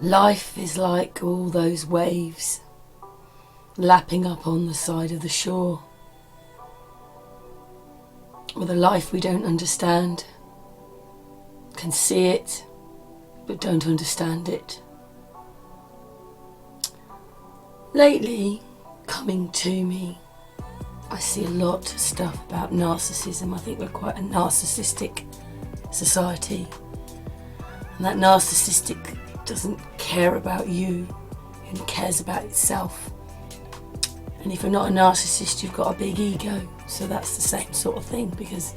Life is like all those waves lapping up on the side of the shore, with a life we don't understand, can see it but don't understand it. Lately, coming to me, I see a lot of stuff about narcissism. I think we're quite a narcissistic society, and that narcissistic doesn't care about you, it cares about itself. And if you're not a narcissist, you've got a big ego, so that's the same sort of thing, because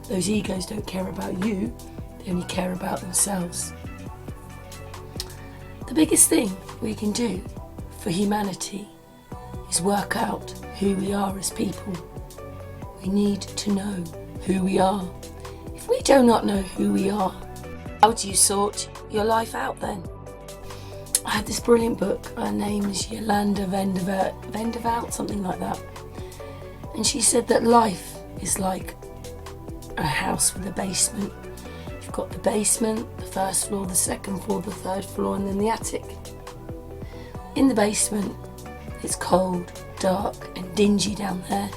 those egos don't care about you, they only care about themselves. The biggest thing we can do for humanity is work out who we are as people. We need to know who we are. If we do not know who we are, how do you sort your life out then? I had this brilliant book, her name is Yolanda Venderveld, something like that. And she said that life is like a house with a basement. You've got the basement, the first floor, the second floor, the third floor, and then the attic. In the basement, it's cold, dark, and dingy down there.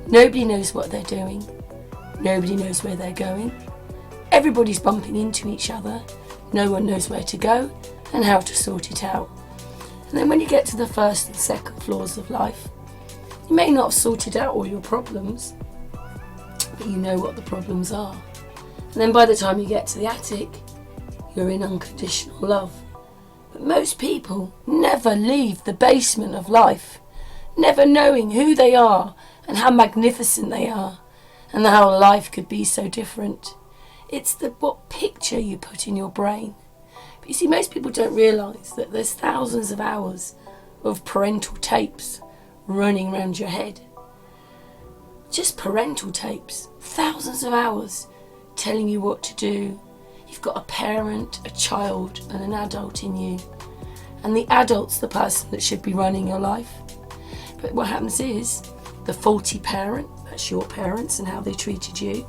Nobody knows what they're doing. Nobody knows where they're going. Everybody's bumping into each other. No one knows where to go and how to sort it out. And then when you get to the first and second floors of life, you may not have sorted out all your problems, but you know what the problems are. And then by the time you get to the attic, you're in unconditional love. But most people never leave the basement of life, never knowing who they are and how magnificent they are and how life could be so different. It's what picture you put in your brain. But you see, most people don't realise that there's thousands of hours of parental tapes running around your head. Just parental tapes, thousands of hours telling you what to do. You've got a parent, a child and an adult in you. And the adult's the person that should be running your life. But what happens is the faulty parent, that's your parents and how they treated you,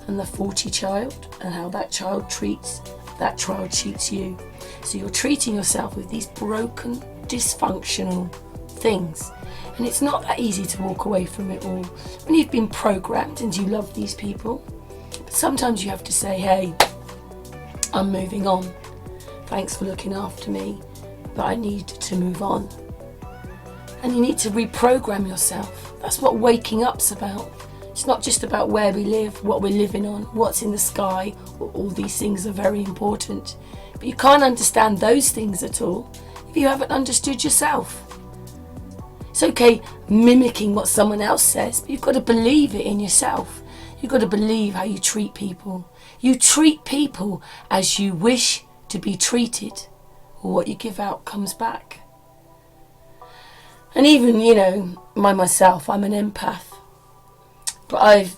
and the faulty child and how that child treats you. So you're treating yourself with these broken, dysfunctional things. And it's not that easy to walk away from it all when you've been programmed and you love these people. But sometimes you have to say, hey, I'm moving on. Thanks for looking after me, but I need to move on. And you need to reprogram yourself. That's what waking up's about. It's not just about where we live, what we're living on, what's in the sky. All these things are very important. But you can't understand those things at all if you haven't understood yourself. It's okay mimicking what someone else says, but you've got to believe it in yourself. You've got to believe how you treat people. You treat people as you wish to be treated, or what you give out comes back. And even, myself, I'm an empath. But I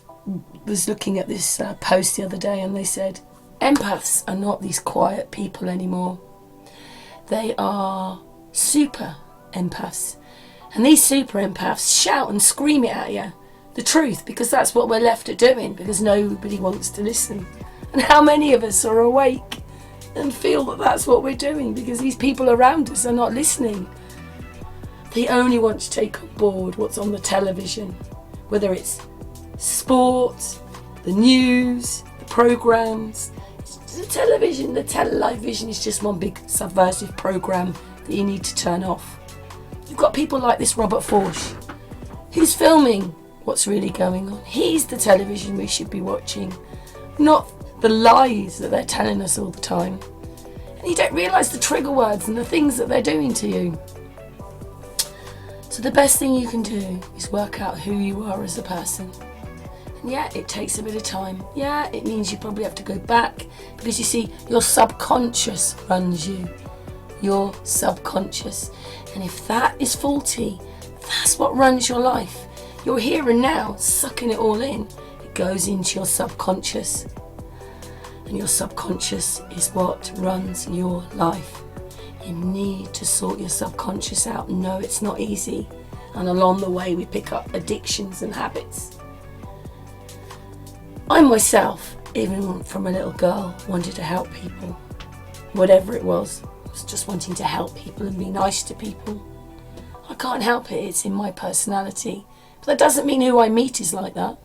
was looking at this post the other day and they said, empaths are not these quiet people anymore. They are super empaths. And these super empaths shout and scream it at you, the truth, because that's what we're left at doing, because nobody wants to listen. And how many of us are awake and feel that that's what we're doing, because these people around us are not listening. They only want to take on board what's on the television, whether it's sport, the news, the programmes. The television, the television is just one big subversive programme that you need to turn off. You've got people like this Robert Forsch, who's filming what's really going on. He's the television we should be watching, not the lies that they're telling us all the time. And you don't realise the trigger words and the things that they're doing to you. So the best thing you can do is work out who you are as a person. And yeah, it takes a bit of time. Yeah, it means you probably have to go back, because you see, your subconscious runs you. Your subconscious. And if that is faulty, that's what runs your life. You're here and now, sucking it all in. It goes into your subconscious. And your subconscious is what runs your life. You need to sort your subconscious out. No, it's not easy. And along the way, we pick up addictions and habits. I myself, even from a little girl, wanted to help people. Whatever it was just wanting to help people and be nice to people. I can't help it, it's in my personality. But that doesn't mean who I meet is like that.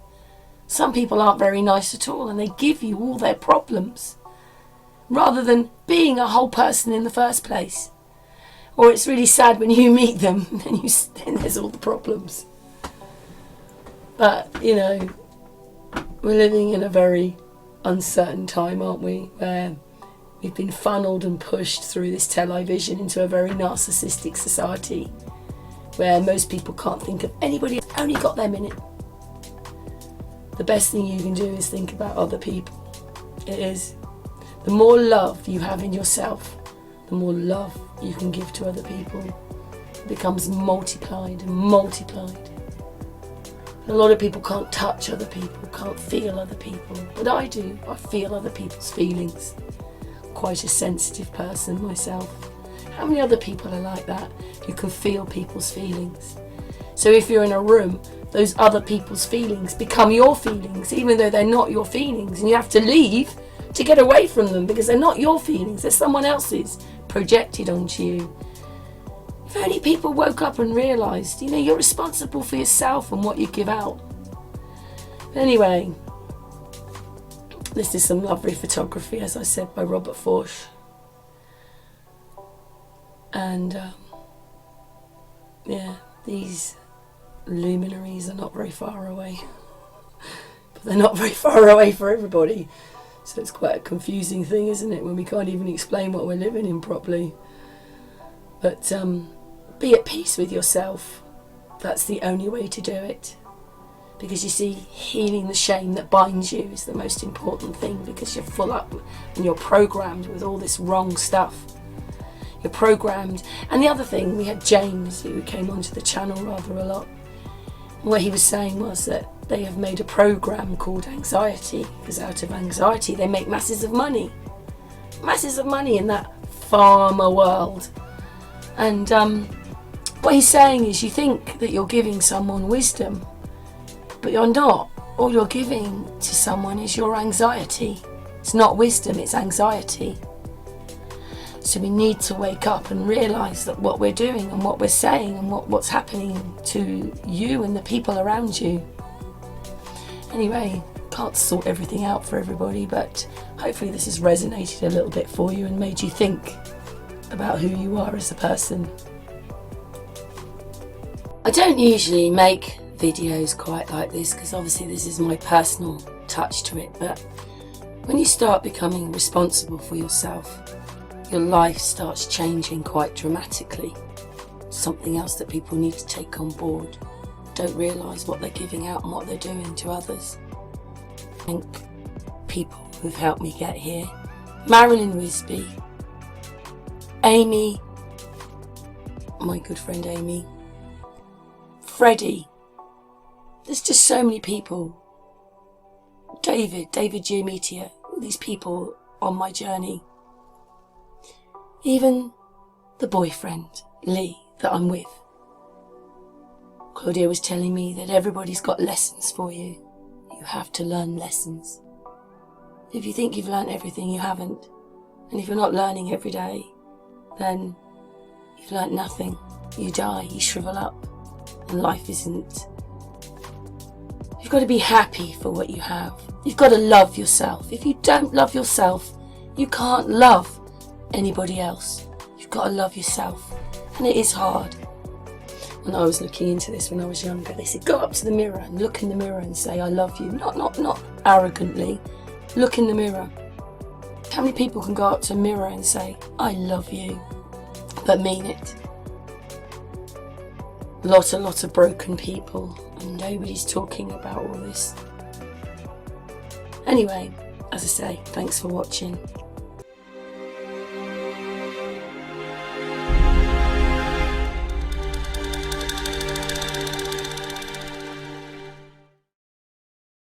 Some people aren't very nice at all, and they give you all their problems, rather than being a whole person in the first place. Or it's really sad when you meet them and then there's all the problems. But, you know, we're living in a very uncertain time, aren't we? Where we've been funneled and pushed through this television into a very narcissistic society, where most people can't think of anybody that's only got them in it. The best thing you can do is think about other people. It is. The more love you have in yourself, the more love you can give to other people. It becomes multiplied and multiplied. A lot of people can't touch other people, can't feel other people, but I do. I feel other people's feelings. I'm quite a sensitive person myself. How many other people are like that, who can feel people's feelings? So if you're in a room, those other people's feelings become your feelings, even though they're not your feelings, and you have to leave to get away from them because they're not your feelings, they're someone else's projected onto you. If only people woke up and realised, you know, you're responsible for yourself and what you give out. But anyway, this is some lovely photography, as I said, by Robert Forsch. And yeah, these luminaries are not very far away. But they're not very far away for everybody. So it's quite a confusing thing, isn't it, when we can't even explain what we're living in properly. But be at peace with yourself. That's the only way to do it. Because you see, healing the shame that binds you is the most important thing, because you're full up and you're programmed with all this wrong stuff. You're programmed. And the other thing, we had James, who came onto the channel rather a lot. And what he was saying was that they have made a program called anxiety, because out of anxiety they make masses of money. Masses of money in that farmer world. And what he's saying is, you think that you're giving someone wisdom, but you're not. All you're giving to someone is your anxiety. It's not wisdom, it's anxiety. So we need to wake up and realise that what we're doing and what we're saying and what's happening to you and the people around you. Anyway, can't sort everything out for everybody, but hopefully this has resonated a little bit for you and made you think about who you are as a person. I don't usually make videos quite like this, because obviously this is my personal touch to it, but when you start becoming responsible for yourself, your life starts changing quite dramatically. Something else that people need to take on board. Don't realise what they're giving out and what they're doing to others. Thank people who've helped me get here. Marilyn Wisby, Amy, my good friend Amy, Freddie. There's just so many people. David Giametia, all these people on my journey. Even the boyfriend, Lee, that I'm with. Claudia was telling me that everybody's got lessons for you. You have to learn lessons. If you think you've learned everything, you haven't. And if you're not learning every day, then you've learnt nothing. You die, you shrivel up, and life isn't. You've got to be happy for what you have. You've got to love yourself. If you don't love yourself, you can't love anybody else. You've got to love yourself. And it is hard. When I was looking into this when I was younger, they said, go up to the mirror and look in the mirror and say, I love you. Not arrogantly. Look in the mirror. How many people can go up to a mirror and say, I love you, but mean it? A lot of broken people, and nobody's talking about all this. Anyway, as I say, thanks for watching.